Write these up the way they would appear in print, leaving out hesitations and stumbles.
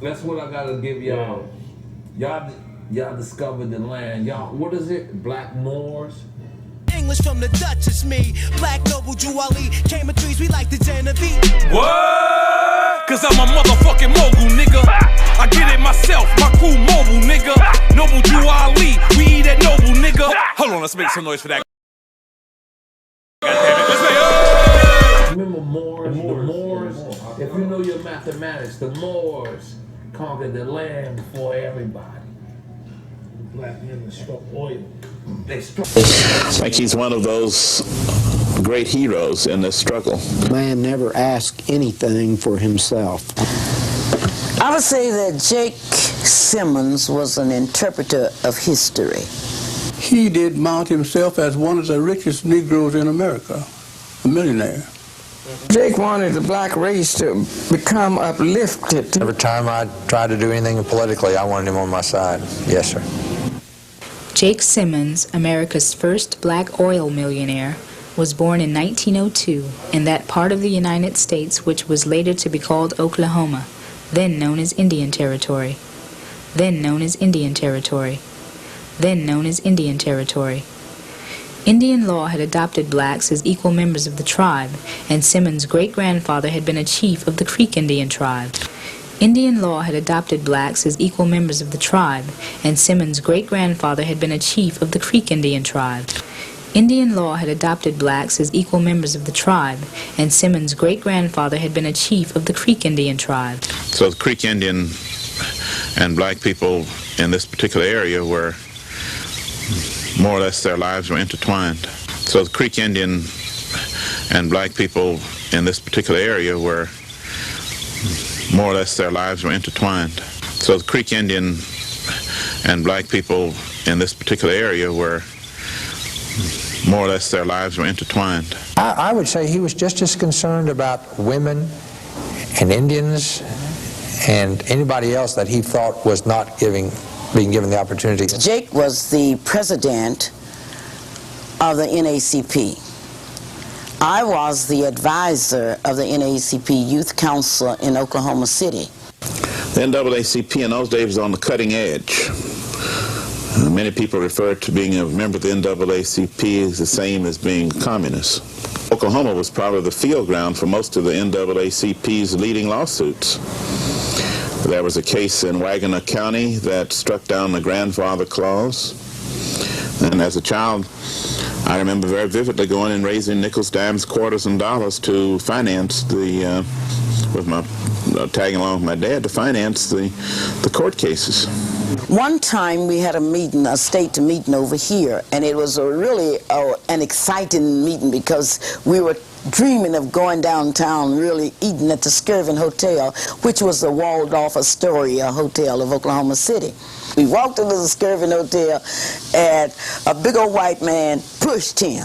That's what I gotta give y'all. Y'all discovered the land. Y'all, what is it? Black Moors? English from the Dutch is me. Black noble Jew Ali. Came in trees, we like the Genevieve. What? Cause I'm a motherfucking mogul, nigga. I get it myself, my crew mobile, nigga. Noble Jew Ali, we eat at noble, nigga. Hold on, let's make some noise for that. Goddamn it, let's make Remember Moors? The Moors, if you know your mathematics, the Moors conquered the land before everybody. Black men struck oil. They struck. Like he's one of those great heroes in this struggle. Man never asked anything for himself. I would say that Jake Simmons was an interpreter of history. He did mount himself as one of the richest Negroes in America, a millionaire. Jake wanted the black race to become uplifted. Every time I tried to do anything politically, I wanted him on my side. Yes, sir. Jake Simmons, America's first black oil millionaire, was born in 1902 in that part of the United States which was later to be called Oklahoma, then known as Indian Territory, then known as Indian Territory, then known as Indian Territory. Indian law had adopted blacks as equal members of the tribe, and Simmons' great-grandfather had been a chief of the Creek Indian tribe. Indian law had adopted blacks as equal members of the tribe, and Simmons' great-grandfather had been a chief of the Creek Indian tribe. Indian law had adopted blacks as equal members of the tribe, and Simmons' great-grandfather had been a chief of the Creek Indian tribe. So the Creek Indian and black people in this particular area were more or less their lives were intertwined. So the Creek Indian and black people in this particular area were more or less their lives were intertwined. So the Creek Indian and black people in this particular area were more or less their lives were intertwined. I would say he was just as concerned about women and Indians and anybody else that he thought was not being given the opportunity. Jake was the president of the NAACP. I was the advisor of the NAACP Youth Council in Oklahoma City. The NAACP in those days was on the cutting edge. Many people refer to being a member of the NAACP as the same as being communist. Oklahoma was probably the field ground for most of the NAACP's leading lawsuits. There was a case in Wagner County that struck down the grandfather clause. And as a child, I remember very vividly going and raising nickels, dimes, quarters, and dollars to finance the, tagging along with my dad, to finance the court cases. One time we had a meeting, a state meeting over here, and it was really an exciting meeting because we were dreaming of going downtown, really eating at the Skirvin Hotel, which was the walled-off Astoria Hotel of Oklahoma City. We walked into the Skirvin Hotel, and a big old white man pushed him.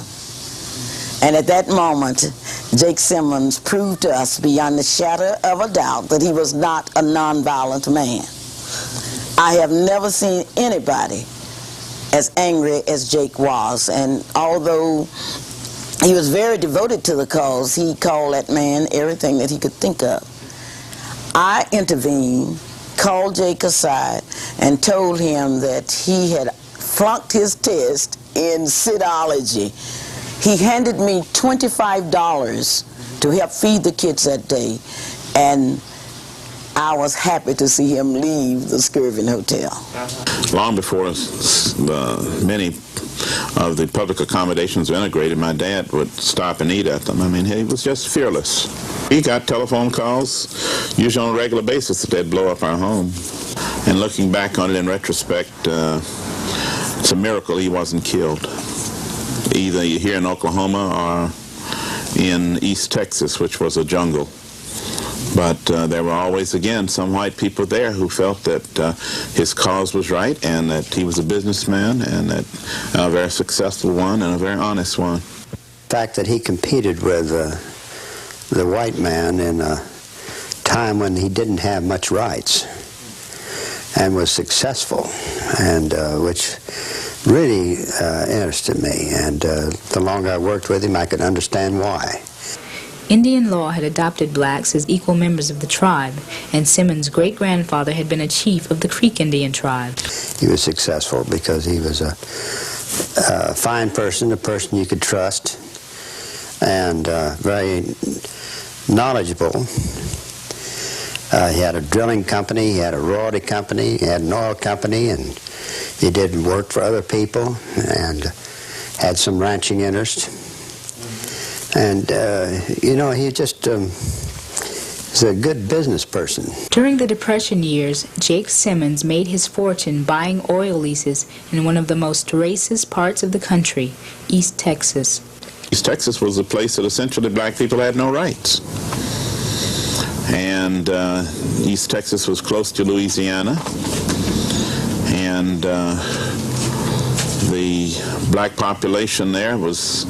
And at that moment, Jake Simmons proved to us beyond the shadow of a doubt that he was not a nonviolent man. I have never seen anybody as angry as Jake was, and although he was very devoted to the cause, he called that man everything that he could think of. I intervened, called Jake aside, and told him that he had flunked his test in citology. He handed me $25 to help feed the kids that day, and I was happy to see him leave the Skirvin Hotel. Long before many of the public accommodations were integrated, my dad would stop and eat at them. I mean, he was just fearless. He got telephone calls, usually on a regular basis, that they'd blow up our home. And looking back on it in retrospect, it's a miracle he wasn't killed, either here in Oklahoma or in East Texas, which was a jungle. But there were always, again, some white people there who felt that his cause was right and that he was a businessman and that a very successful one and a very honest one. The fact that he competed with the white man in a time when he didn't have much rights and was successful, and which really interested me. And the longer I worked with him, I could understand why. Indian law had adopted blacks as equal members of the tribe, and Simmons' great-grandfather had been a chief of the Creek Indian tribe. He was successful because he was a fine person, a person you could trust, and very knowledgeable. He had a drilling company, he had a royalty company, he had an oil company, and he did work for other people and had some ranching interest. And, you know, he just is a good business person. During the Depression years, Jake Simmons made his fortune buying oil leases in one of the most racist parts of the country, East Texas. East Texas was a place that essentially black people had no rights. And East Texas was close to Louisiana. And the black population there was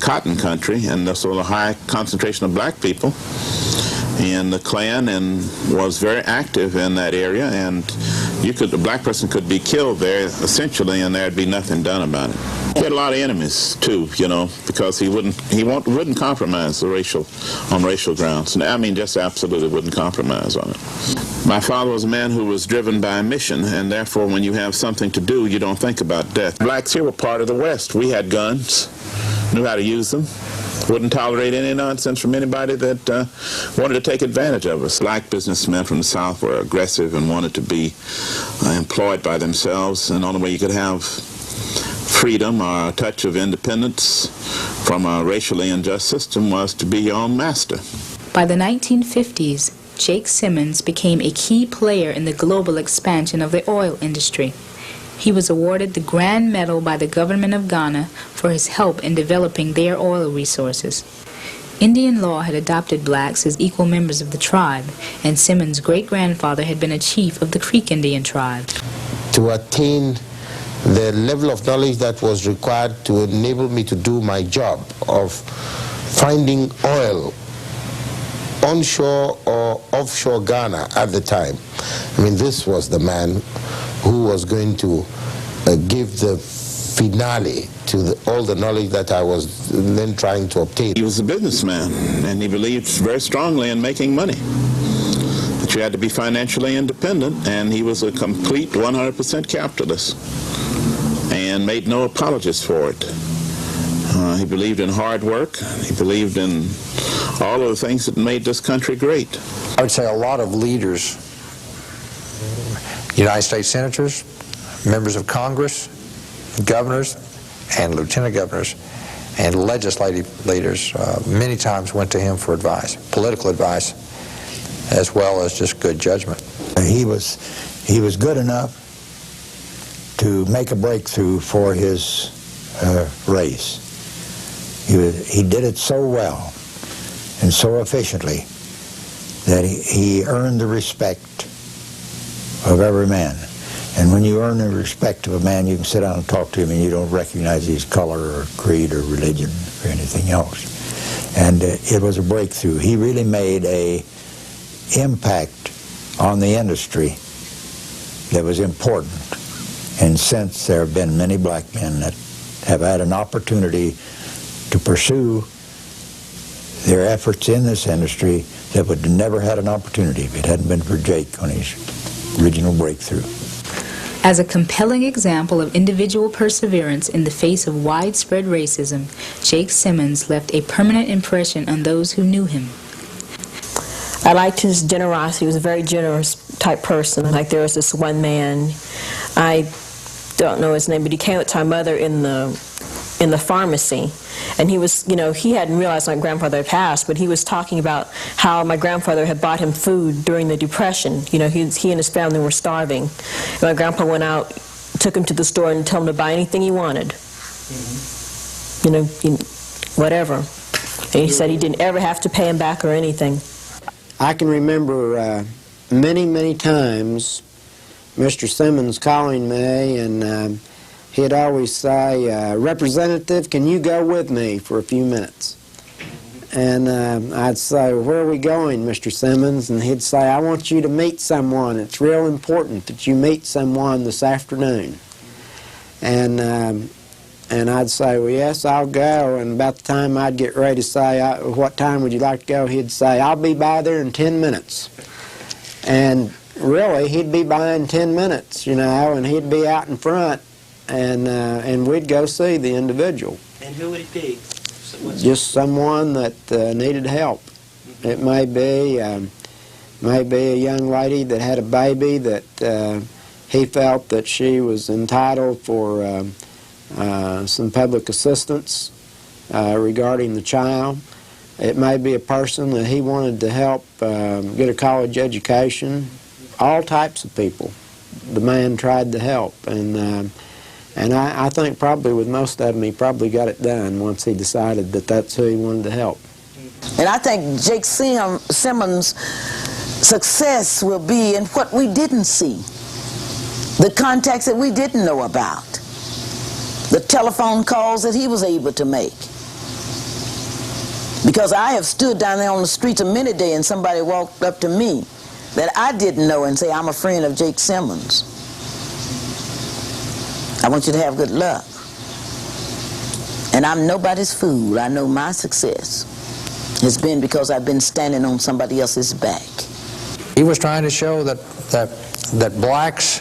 cotton country, and so a high concentration of black people. And the Klan was very active in that area, and a black person could be killed there essentially, and there'd be nothing done about it. He had a lot of enemies too, you know, because he wouldn't compromise on racial grounds. I mean, just absolutely wouldn't compromise on it. My father was a man who was driven by a mission, and therefore when you have something to do, you don't think about death. Blacks here were part of the West. We had guns, knew how to use them, wouldn't tolerate any nonsense from anybody that wanted to take advantage of us. Black businessmen from the South were aggressive and wanted to be employed by themselves, and the only way you could have freedom or a touch of independence from a racially unjust system was to be your own master. By the 1950s, Jake Simmons became a key player in the global expansion of the oil industry. He was awarded the Grand Medal by the government of Ghana for his help in developing their oil resources. Indian law had adopted blacks as equal members of the tribe, and Simmons' great-grandfather had been a chief of the Creek Indian tribe. To attain the level of knowledge that was required to enable me to do my job of finding oil onshore or offshore Ghana at the time. I mean, this was the man who was going to give the finale to all the knowledge that I was then trying to obtain. He was a businessman, and he believed very strongly in making money. That you had to be financially independent, and he was a complete 100% capitalist and made no apologies for it. He believed in hard work. He believed in all of the things that made this country great. I would say a lot of leaders, United States senators, members of Congress, governors, and lieutenant governors, and legislative leaders many times went to him for advice, political advice, as well as just good judgment. He was good enough to make a breakthrough for his race. He did it so well and so efficiently that he earned the respect of every man. And when you earn the respect of a man, you can sit down and talk to him and you don't recognize his color or creed or religion or anything else. And it was a breakthrough. He really made an impact on the industry that was important. And since there have been many black men that have had an opportunity to pursue their efforts in this industry that would have never had an opportunity if it hadn't been for Jake on his original breakthrough. As a compelling example of individual perseverance in the face of widespread racism, Jake Simmons left a permanent impression on those who knew him. I liked his generosity. He was a very generous type person. Like, there was this one man, I don't know his name, but he came up to my mother in the pharmacy, and he was, you know, he hadn't realized my grandfather had passed, but he was talking about how my grandfather had bought him food during the Depression. You know, he and his family were starving. And my grandpa went out, took him to the store and told him to buy anything he wanted. You know, whatever. And he said he didn't ever have to pay him back or anything. I can remember many, many times Mr. Simmons calling me, and he'd always say, "Representative, can you go with me for a few minutes?" And I'd say, "Where are we going, Mr. Simmons?" And he'd say, "I want you to meet someone. It's real important that you meet someone this afternoon." And And I'd say, well, yes, I'll go. And about the time I'd get ready to say, what time would you like to go? He'd say, I'll be by there in 10 minutes. And really, he'd be by in 10 minutes, you know, and he'd be out in front, and we'd go see the individual. And who would it be? Just someone that needed help. It may be a young lady that had a baby that he felt that she was entitled for some public assistance regarding the child. It may be a person that he wanted to help get a college education. All types of people the man tried to help, and I think probably with most of them he probably got it done once he decided that that's who he wanted to help. And I think Jake Simmons' success will be in what we didn't see, the contacts that we didn't know about, the telephone calls that he was able to make. Because I have stood down there on the streets of many days and somebody walked up to me that I didn't know and say, I'm a friend of Jake Simmons. I want you to have good luck. And I'm nobody's fool. I know my success has been because I've been standing on somebody else's back. He was trying to show that blacks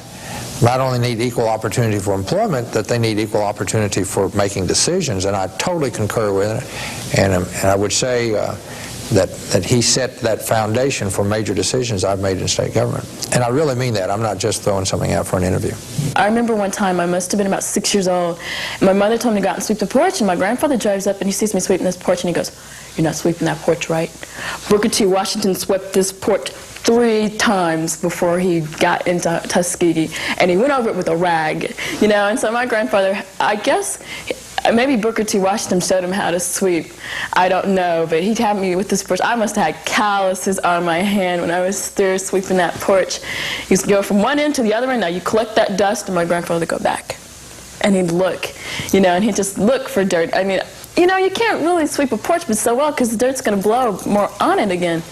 not only need equal opportunity for employment, that they need equal opportunity for making decisions, and I totally concur with it. And I would say that he set that foundation for major decisions I've made in state government. And I really mean that. I'm not just throwing something out for an interview. I remember one time, I must have been about 6 years old, and my mother told me to go out and sweep the porch, and my grandfather drives up and he sees me sweeping this porch and he goes, "You're not sweeping that porch right." Booker T. Washington swept this porch 3 times before he got into Tuskegee, and he went over it with a rag, you know. And so my grandfather, I guess, maybe Booker T. Washington showed him how to sweep. I don't know, but he had me with this porch. I must have had calluses on my hand when I was through sweeping that porch. He used to go from one end to the other end. Now you collect that dust, and my grandfather would go back, and he'd look, you know, and he'd just look for dirt. I mean, you know, you can't really sweep a porch but so well because the dirt's going to blow more on it again.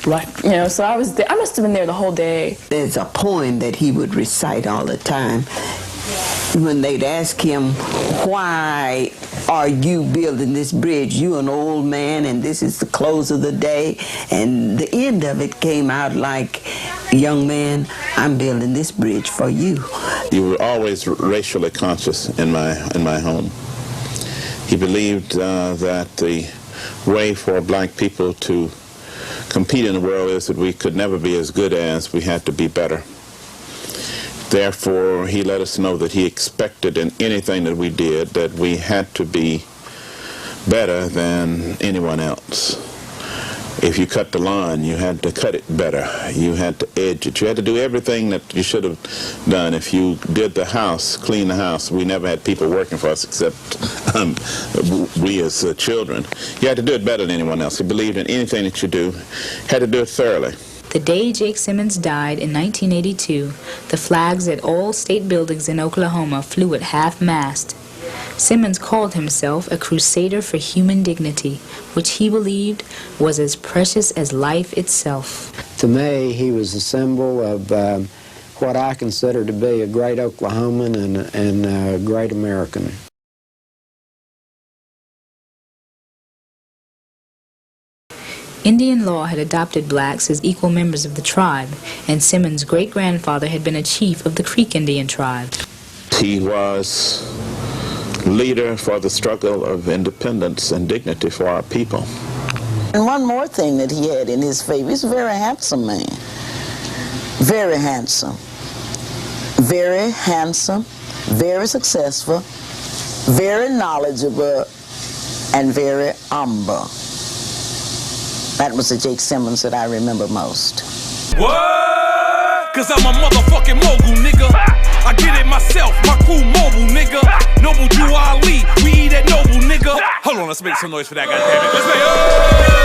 Right. You know, so I was there. I must have been there the whole day. There's a poem that he would recite all the time. When they'd ask him, "Why are you building this bridge? You an old man and this is the close of the day." And the end of it came out like, "Young man, I'm building this bridge for you." You were always racially conscious in my home. He believed that the way for black people to compete in the world is that we could never be as good as, we had to be better. Therefore, he let us know that he expected in anything that we did that we had to be better than anyone else. If you cut the lawn, you had to cut it better. You had to edge it. You had to do everything that you should have done. If you did the house, clean the house, we never had people working for us except we as children. You had to do it better than anyone else. He believed in anything that you do, had to do it thoroughly. The day Jake Simmons died in 1982, the flags at all state buildings in Oklahoma flew at half-mast. Simmons called himself a crusader for human dignity, which he believed was as precious as life itself. To me, he was a symbol of what I consider to be a great Oklahoman and a great American. Indian law had adopted blacks as equal members of the tribe, and Simmons' great-grandfather had been a chief of the Creek Indian tribe. He was leader for the struggle of independence and dignity for our people. And one more thing that he had in his favor, he's a very handsome man. Very handsome. Very handsome, very successful, very knowledgeable, and very humble. That was the Jake Simmons that I remember most. What? Cause I'm a motherfucking mogul, nigga. I get it myself, my crew mobile, nigga. Noble Jew Ali, we eat at Noble, nigga. Hold on, let's make some noise for that, goddammit. Let's make